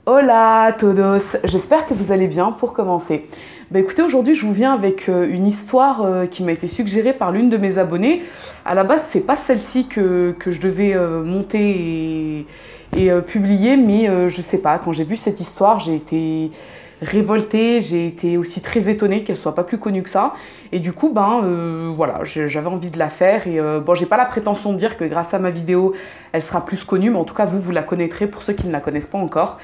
Hola a todos, j'espère que vous allez bien pour commencer. Écoutez, aujourd'hui je vous viens avec une histoire qui m'a été suggérée par l'une de mes abonnées. À la base, c'est pas celle-ci que je devais monter et publier, mais je sais pas, quand j'ai vu cette histoire, j'ai été révoltée, j'ai été aussi très étonnée qu'elle soit pas plus connue que ça. Et du coup, voilà, j'avais envie de la faire. Et bon, j'ai pas la prétention de dire que grâce à ma vidéo, elle sera plus connue, mais en tout cas, vous la connaîtrez pour ceux qui ne la connaissent pas encore.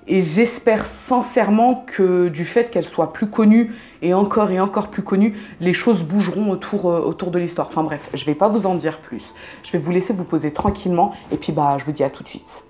Et j'espère sincèrement que du fait qu'elle soit plus connue et encore plus connue, les choses bougeront autour de l'histoire. Enfin bref, je ne vais pas vous en dire plus. Je vais vous laisser vous poser tranquillement et puis je vous dis à tout de suite.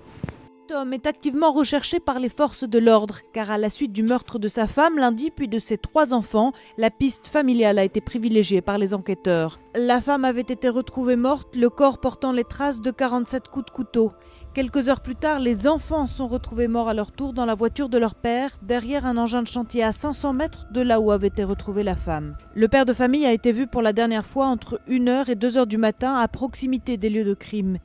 Cet homme est activement recherché par les forces de l'ordre, car à la suite du meurtre de sa femme lundi puis de ses 3 enfants, la piste familiale a été privilégiée par les enquêteurs. La femme avait été retrouvée morte, le corps portant les traces de 47 coups de couteau. Quelques heures plus tard, les enfants sont retrouvés morts à leur tour dans la voiture de leur père, derrière un engin de chantier à 500 mètres de là où avait été retrouvée la femme. Le père de famille a été vu pour la dernière fois entre 1h et 2h du matin à proximité des lieux de crime.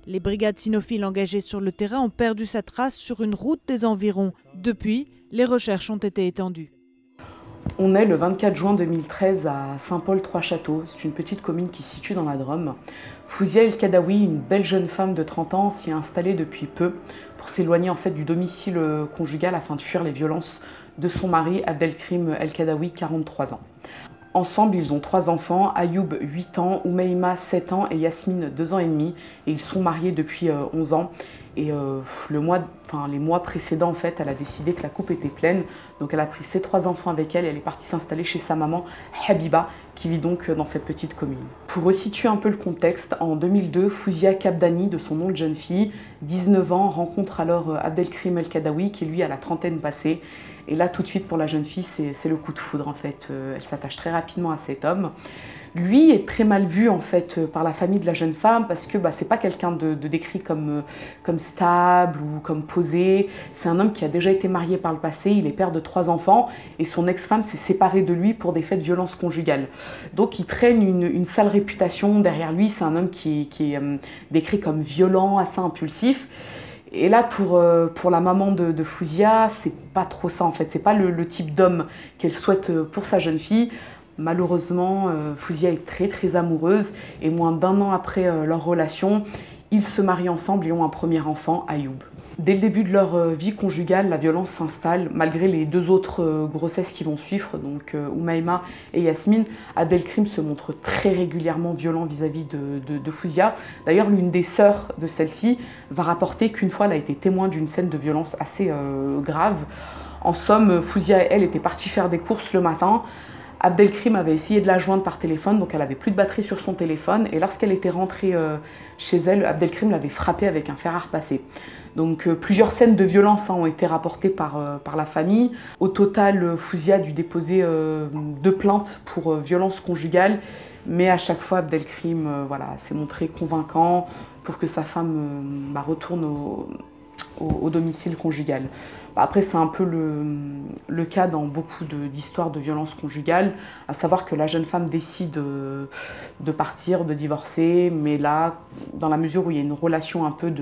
Les brigades cynophiles engagées sur le terrain ont perdu sa trace sur une route des environs. Depuis, les recherches ont été étendues. On est le 24 juin 2013 à Saint-Paul-Trois-Châteaux. C'est une petite commune qui se situe dans la Drôme. Fouzia El Kadaoui, une belle jeune femme de 30 ans, s'y est installée depuis peu pour s'éloigner en fait du domicile conjugal afin de fuir les violences de son mari Abdelkrim El Kadaoui, 43 ans. Ensemble, ils ont 3 enfants, Ayoub 8 ans, Oumeima 7 ans et Yasmine 2 ans et demi. Et ils sont mariés depuis 11 ans. Et les mois précédents, en fait, elle a décidé que la coupe était pleine. Donc elle a pris ses 3 enfants avec elle et elle est partie s'installer chez sa maman, Habiba, qui vit donc dans cette petite commune. Pour resituer un peu le contexte, en 2002, Fouzia Kabdani, de son nom de jeune fille, 19 ans, rencontre alors Abdelkrim El Kadaoui, qui lui a la trentaine passée. Et là, tout de suite, pour la jeune fille, c'est le coup de foudre, en fait. Elle s'attache très rapidement à cet homme. Lui est très mal vu, en fait, par la famille de la jeune femme, parce que c'est pas quelqu'un de décrit comme stable ou comme posé. C'est un homme qui a déjà été marié par le passé, il est père de 3 enfants, et son ex-femme s'est séparée de lui pour des faits de violence conjugale. Donc il traîne une sale réputation derrière lui. C'est un homme qui est décrit comme violent, assez impulsif. Et là, pour la maman de Fouzia, c'est pas trop ça en fait. C'est pas le type d'homme qu'elle souhaite pour sa jeune fille. Malheureusement, Fouzia est très amoureuse et moins d'1 an après leur relation, ils se marient ensemble et ont un premier enfant, Ayoub. Dès le début de leur vie conjugale, la violence s'installe, malgré les 2 autres grossesses qui vont suivre, donc Oumaima et Yasmine. Abdelkrim se montre très régulièrement violent vis-à-vis de Fouzia. D'ailleurs, l'une des sœurs de celle-ci va rapporter qu'une fois, elle a été témoin d'une scène de violence assez grave. En somme, Fouzia et elle étaient parties faire des courses le matin. Abdelkrim avait essayé de la joindre par téléphone, donc elle avait plus de batterie sur son téléphone. Et lorsqu'elle était rentrée chez elle, Abdelkrim l'avait frappée avec un fer à repasser. Donc plusieurs scènes de violence ont été rapportées par la famille. Au total, Fouzia a dû déposer 2 plaintes pour violence conjugale. Mais à chaque fois, Abdelkrim s'est montré convaincant pour que sa femme retourne au domicile conjugal. Après, c'est un peu le cas dans beaucoup d'histoires de violence conjugale, à savoir que la jeune femme décide de partir, de divorcer, mais là, dans la mesure où il y a une relation un peu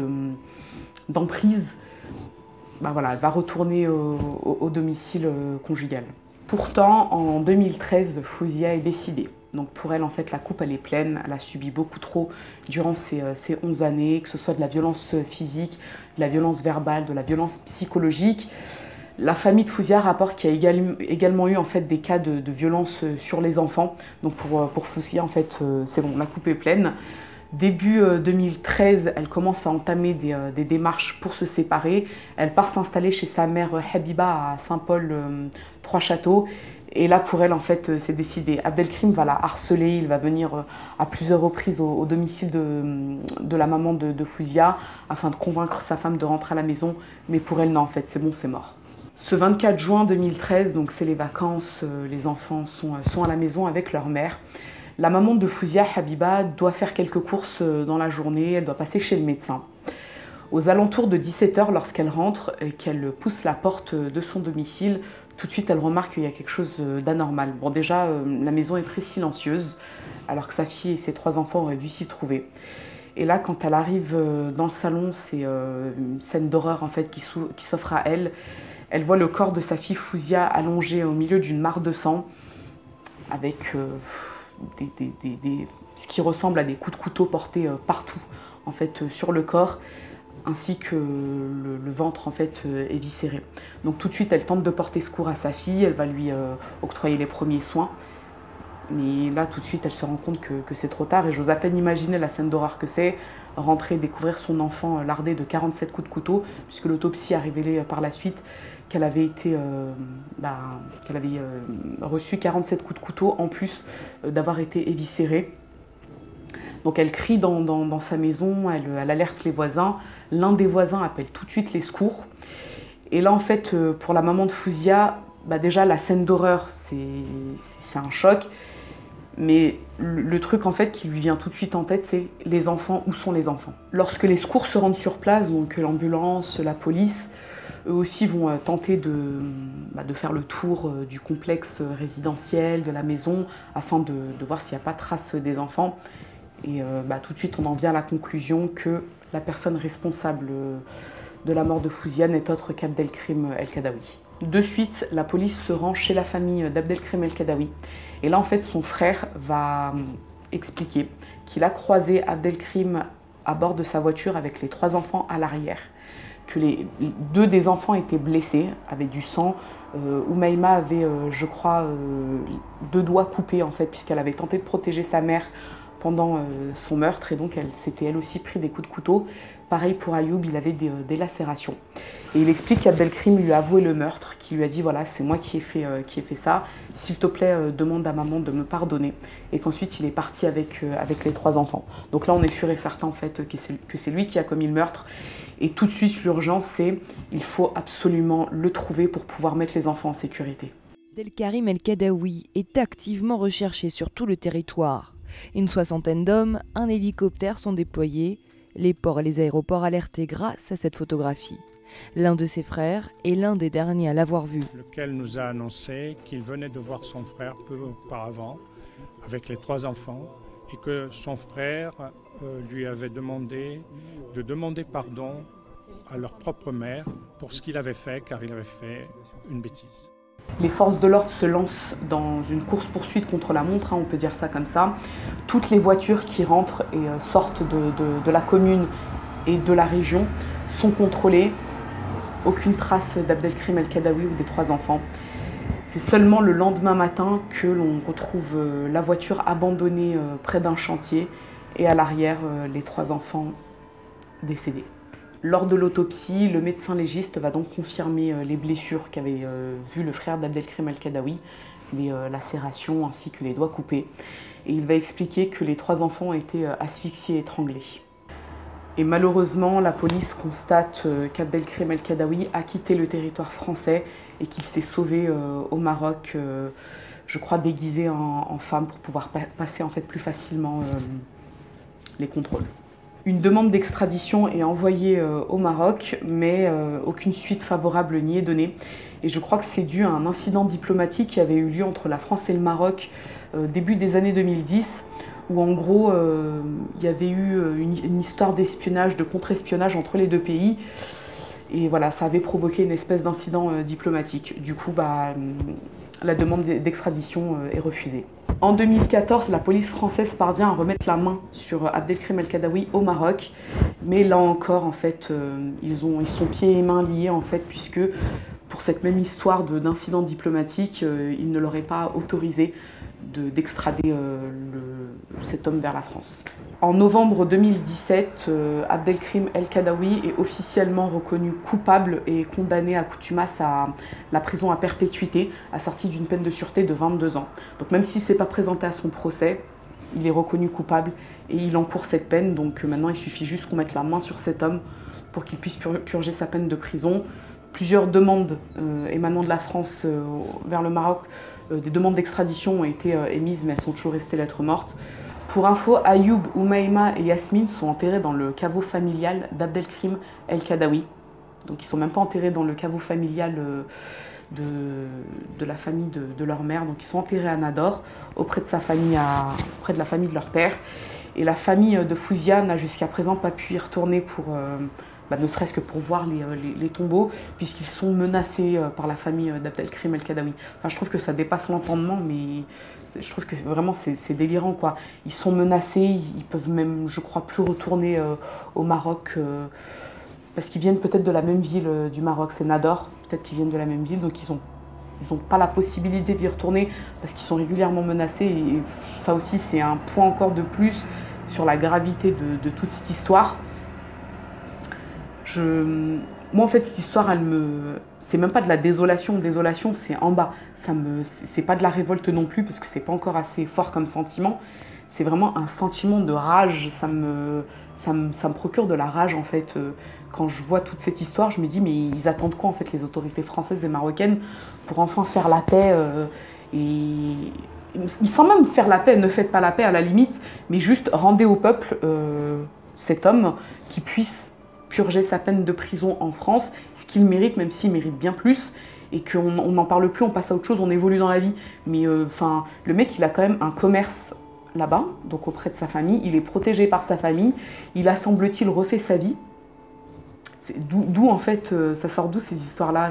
d'emprise, elle va retourner au domicile conjugal. Pourtant, en 2013, Fouzia est décidée. Donc pour elle, en fait, la coupe, elle est pleine. Elle a subi beaucoup trop durant ces 11 années, que ce soit de la violence physique, de la violence verbale, de la violence psychologique. La famille de Fouzia rapporte qu'il y a également eu en fait, des cas de violence sur les enfants. Donc pour Fouzia, en fait, c'est bon, la coupe est pleine. Début 2013, elle commence à entamer des démarches pour se séparer. Elle part s'installer chez sa mère Habiba à Saint-Paul-Trois-Châteaux. Et là, pour elle, en fait, c'est décidé. Abdelkrim va la harceler, il va venir à plusieurs reprises au domicile de la maman de Fouzia afin de convaincre sa femme de rentrer à la maison. Mais pour elle, non, en fait, c'est bon, c'est mort. Ce 24 juin 2013, donc c'est les vacances, les enfants sont à la maison avec leur mère. La maman de Fouzia, Habiba, doit faire quelques courses dans la journée, elle doit passer chez le médecin. Aux alentours de 17 h, lorsqu'elle rentre et qu'elle pousse la porte de son domicile, tout de suite elle remarque qu'il y a quelque chose d'anormal. Bon, déjà, la maison est très silencieuse, alors que sa fille et ses 3 enfants auraient dû s'y trouver. Et là, quand elle arrive dans le salon, c'est une scène d'horreur en fait qui s'offre à elle. Elle voit le corps de sa fille Fouzia allongé au milieu d'une mare de sang, avec ce qui ressemble à des coups de couteau portés partout en fait, sur le corps, ainsi que le ventre en fait, éviscéré. Donc tout de suite, elle tente de porter secours à sa fille, elle va lui octroyer les premiers soins. Mais là, tout de suite, elle se rend compte que c'est trop tard et j'ose à peine imaginer la scène d'horreur que c'est, rentrer et découvrir son enfant lardé de 47 coups de couteau, puisque l'autopsie a révélé par la suite qu'elle avait reçu 47 coups de couteau en plus d'avoir été éviscérée. Donc elle crie dans sa maison, elle alerte les voisins. L'un des voisins appelle tout de suite les secours. Et là, en fait, pour la maman de Fouzia, déjà la scène d'horreur, c'est un choc. Mais le truc en fait qui lui vient tout de suite en tête, c'est les enfants, où sont les enfants? Lorsque les secours se rendent sur place, donc l'ambulance, la police, eux aussi vont tenter de faire le tour du complexe résidentiel, de la maison, afin de voir s'il n'y a pas trace des enfants. Et tout de suite, on en vient à la conclusion que la personne responsable de la mort de Fouzia n'est autre qu'Abdelkrim El-Kadaoui. De suite, la police se rend chez la famille d'Abdelkrim El-Kadaoui. Et là, en fait, son frère va expliquer qu'il a croisé Abdelkrim à bord de sa voiture avec les 3 enfants à l'arrière. Que les 2 des enfants étaient blessés, avaient du sang. Oumaima avait, je crois, 2 doigts coupés, en fait, puisqu'elle avait tenté de protéger sa mère pendant son meurtre. Et donc, elle s'était elle aussi pris des coups de couteau. Pareil pour Ayoub, il avait des lacérations. Et il explique qu'Abdelkrim lui a avoué le meurtre, qu'il lui a dit voilà, c'est moi qui ai fait ça, s'il te plaît, demande à maman de me pardonner. Et qu'ensuite il est parti avec les 3 enfants. Donc là on est sûr et certain en fait que c'est lui qui a commis le meurtre. Et tout de suite l'urgence c'est il faut absolument le trouver pour pouvoir mettre les enfants en sécurité. Abdelkrim El-Kadaoui est activement recherché sur tout le territoire. Une 60aine d'hommes, un hélicoptère sont déployés. Les ports et les aéroports alertés grâce à cette photographie. L'un de ses frères est l'un des derniers à l'avoir vu. Lequel nous a annoncé qu'il venait de voir son frère peu auparavant avec les 3 enfants et que son frère lui avait demandé de demander pardon à leur propre mère pour ce qu'il avait fait car il avait fait une bêtise. Les forces de l'ordre se lancent dans une course-poursuite contre la montre, on peut dire ça comme ça. Toutes les voitures qui rentrent et sortent de la commune et de la région sont contrôlées. Aucune trace d'Abdelkrim El-Kadaoui ou des 3 enfants. C'est seulement le lendemain matin que l'on retrouve la voiture abandonnée près d'un chantier et à l'arrière les 3 enfants décédés. Lors de l'autopsie, le médecin légiste va donc confirmer les blessures qu'avait vues le frère d'Abdelkrim El-Kadaoui, les lacérations ainsi que les doigts coupés. Et il va expliquer que les 3 enfants ont été asphyxiés et étranglés. Et malheureusement, la police constate qu'Abdelkrim El-Kadaoui a quitté le territoire français et qu'il s'est sauvé au Maroc, je crois déguisé en femme pour pouvoir passer en fait plus facilement les contrôles. Une demande d'extradition est envoyée au Maroc, mais aucune suite favorable n'y est donnée. Et je crois que c'est dû à un incident diplomatique qui avait eu lieu entre la France et le Maroc début des années 2010, où en gros il y avait eu une histoire d'espionnage, de contre-espionnage entre les 2 pays. Et voilà, ça avait provoqué une espèce d'incident diplomatique. Du coup, la demande d'extradition est refusée. En 2014, la police française parvient à remettre la main sur Abdelkrim El-Kadaoui au Maroc. Mais là encore, en fait, ils sont pieds et mains liés, en fait, puisque pour cette même histoire d'incident diplomatique, ils ne l'auraient pas autorisé d'extrader cet homme vers la France. En novembre 2017, Abdelkrim El-Kadaoui est officiellement reconnu coupable et condamné à contumace à la prison à perpétuité, assorti d'une peine de sûreté de 22 ans. Donc même s'il ne s'est pas présenté à son procès, il est reconnu coupable et il encourt cette peine. Donc maintenant, il suffit juste qu'on mette la main sur cet homme pour qu'il puisse purger sa peine de prison. Plusieurs demandes émanant de la France vers le Maroc, des demandes d'extradition ont été émises, mais elles sont toujours restées lettres mortes. Pour info, Ayoub, Oumaima et Yasmine sont enterrés dans le caveau familial d'Abdelkrim El-Kadaoui. Donc ils ne sont même pas enterrés dans le caveau familial de la famille de leur mère. Donc ils sont enterrés à Nador, auprès de sa famille, auprès de la famille de leur père. Et la famille de Fouzia n'a jusqu'à présent pas pu y retourner pour, ne serait-ce que pour voir les tombeaux, puisqu'ils sont menacés par la famille d'Abdelkrim El-Kadaoui. Enfin, je trouve que ça dépasse l'entendement, mais je trouve que vraiment c'est délirant, quoi. Ils sont menacés, ils peuvent même, je crois, plus retourner au Maroc, parce qu'ils viennent peut-être de la même ville du Maroc, c'est Nador, peut-être qu'ils viennent de la même ville, donc ils n'ont pas la possibilité d'y retourner parce qu'ils sont régulièrement menacés. Et ça aussi, c'est un point encore de plus sur la gravité de toute cette histoire. Moi, en fait, cette histoire, c'est même pas de la désolation. Désolation, c'est en bas. C'est pas de la révolte non plus parce que c'est pas encore assez fort comme sentiment. C'est vraiment un sentiment de rage. Ça me procure de la rage, en fait. Quand je vois toute cette histoire, je me dis, mais ils attendent quoi, en fait, les autorités françaises et marocaines pour enfin faire la paix sans même faire la paix, ne faites pas la paix à la limite, mais juste rendez au peuple cet homme qui puisse purger sa peine de prison en France, ce qu'il mérite, même s'il mérite bien plus, et qu'on n'en parle plus, on passe à autre chose, on évolue dans la vie. Mais le mec, il a quand même un commerce là-bas, donc auprès de sa famille, il est protégé par sa famille, il a, semble-t-il, refait sa vie. D'où en fait, ça sort d'où ces histoires-là?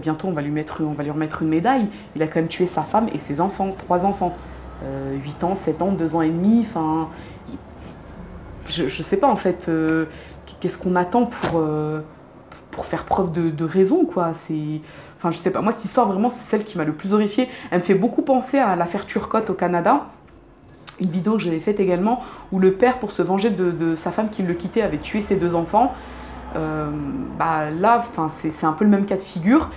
Bientôt on va lui remettre une médaille. Il a quand même tué sa femme et ses enfants, 3 enfants, 8 ans, 7 ans, 2 ans et demi. Je sais pas en fait, qu'est-ce qu'on attend pour faire preuve de raison, quoi. Je sais pas, moi cette histoire vraiment c'est celle qui m'a le plus horrifiée. Elle me fait beaucoup penser à l'affaire Turcotte au Canada. Une vidéo que j'avais faite également, où le père, pour se venger de sa femme qui le quittait, avait tué ses 2 enfants. Là, c'est un peu le même cas de figure.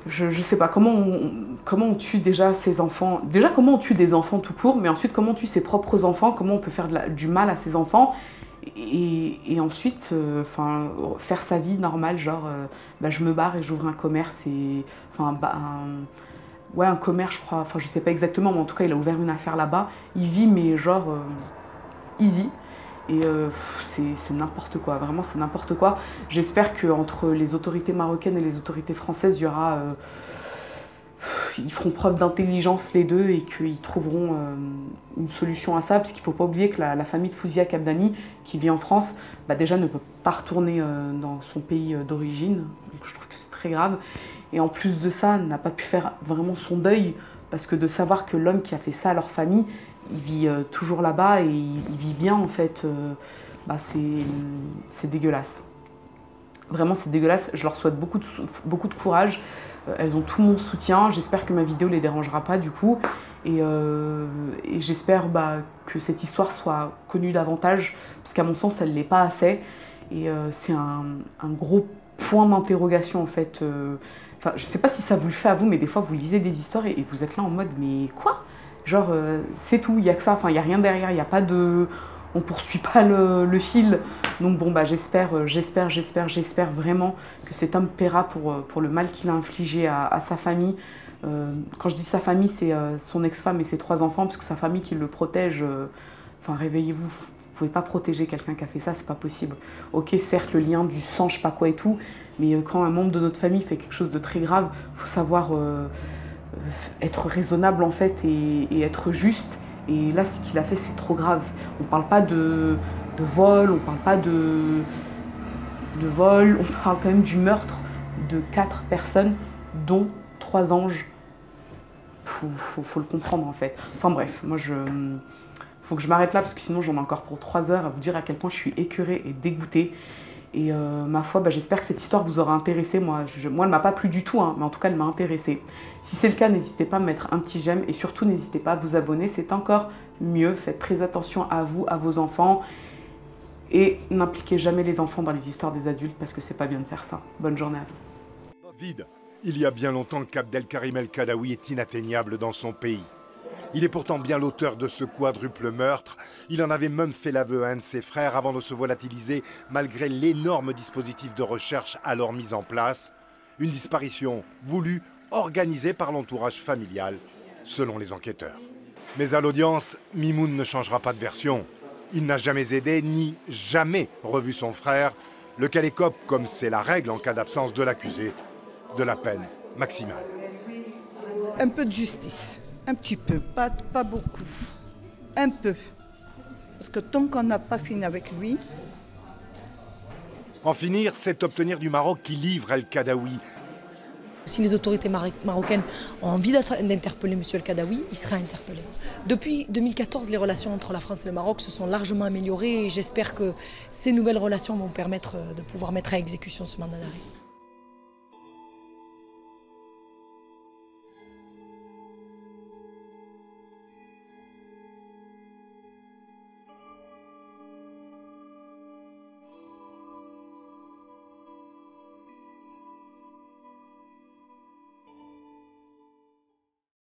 Je sais pas, comment on tue déjà ses enfants. Déjà, comment on tue des enfants tout court, mais ensuite, comment on tue ses propres enfants, comment on peut faire du mal à ses enfants. Et ensuite, faire sa vie normale, genre, je me barre et j'ouvre un commerce et... un commerce, je crois, je sais pas exactement, mais en tout cas, il a ouvert une affaire là-bas. Il vit, mais genre, easy. Et c'est n'importe quoi, vraiment, c'est n'importe quoi. J'espère qu'entre les autorités marocaines et les autorités françaises, ils feront preuve d'intelligence les deux et qu'ils trouveront une solution à ça, parce qu'il ne faut pas oublier que la famille de Fouzia Kabdani, qui vit en France, déjà ne peut pas retourner dans son pays d'origine. Je trouve que c'est très grave. Et en plus de ça, n'a pas pu faire vraiment son deuil, parce que de savoir que l'homme qui a fait ça à leur famille, il vit toujours là-bas et il vit bien, en fait, c'est dégueulasse. Vraiment, c'est dégueulasse. Je leur souhaite beaucoup de courage. Elles ont tout mon soutien. J'espère que ma vidéo les dérangera pas, du coup. Et j'espère que cette histoire soit connue davantage, parce qu'à mon sens, elle ne l'est pas assez. Et c'est un gros point d'interrogation, en fait. Je sais pas si ça vous le fait à vous, mais des fois, vous lisez des histoires et vous êtes là en mode, mais quoi? Genre, c'est tout, il n'y a que ça, il n'y a rien derrière, il n'y a pas de... On poursuit pas le fil. Donc bon, j'espère vraiment que cet homme paiera pour le mal qu'il a infligé à sa famille. Quand je dis sa famille, c'est son ex-femme et ses 3 enfants, parce que sa famille qui le protège. Réveillez-vous, vous ne pouvez pas protéger quelqu'un qui a fait ça, c'est pas possible. Ok, certes, le lien du sang, je sais pas quoi et tout, mais quand un membre de notre famille fait quelque chose de très grave, il faut savoir être raisonnable, en fait, et être juste. Et là, ce qu'il a fait, c'est trop grave. On ne parle pas de vol, on ne parle pas de vol, on parle quand même du meurtre de 4 personnes, dont 3 anges. Faut le comprendre, en fait. Enfin bref, moi faut que je m'arrête là, parce que sinon j'en ai encore pour 3 heures à vous dire à quel point je suis écœurée et dégoûtée. Et ma foi, j'espère que cette histoire vous aura intéressé. Moi, elle ne m'a pas plu du tout, mais en tout cas, elle m'a intéressée. Si c'est le cas, n'hésitez pas à mettre un petit j'aime et surtout, n'hésitez pas à vous abonner. C'est encore mieux. Faites très attention à vous, à vos enfants. Et n'impliquez jamais les enfants dans les histoires des adultes, parce que c'est pas bien de faire ça. Bonne journée à vous. Vide. Il y a bien longtemps qu'Abdelkarim El-Kadaoui est inatteignable dans son pays. Il est pourtant bien l'auteur de ce quadruple meurtre. Il en avait même fait l'aveu à un de ses frères avant de se volatiliser malgré l'énorme dispositif de recherche alors mis en place. Une disparition voulue, organisée par l'entourage familial, selon les enquêteurs. Mais à l'audience, Mimoun ne changera pas de version. Il n'a jamais aidé ni jamais revu son frère, lequel écope, comme c'est la règle en cas d'absence de l'accusé, de la peine maximale. Un peu de justice. Un petit peu, pas beaucoup. un peu. Parce que tant qu'on n'a pas fini avec lui... En finir, c'est obtenir du Maroc qu'il livre El Kadaoui. Si les autorités marocaines ont envie d'interpeller M. El Kadaoui, il sera interpellé. Depuis 2014, les relations entre la France et le Maroc se sont largement améliorées et j'espère que ces nouvelles relations vont permettre de pouvoir mettre à exécution ce mandat d'arrêt.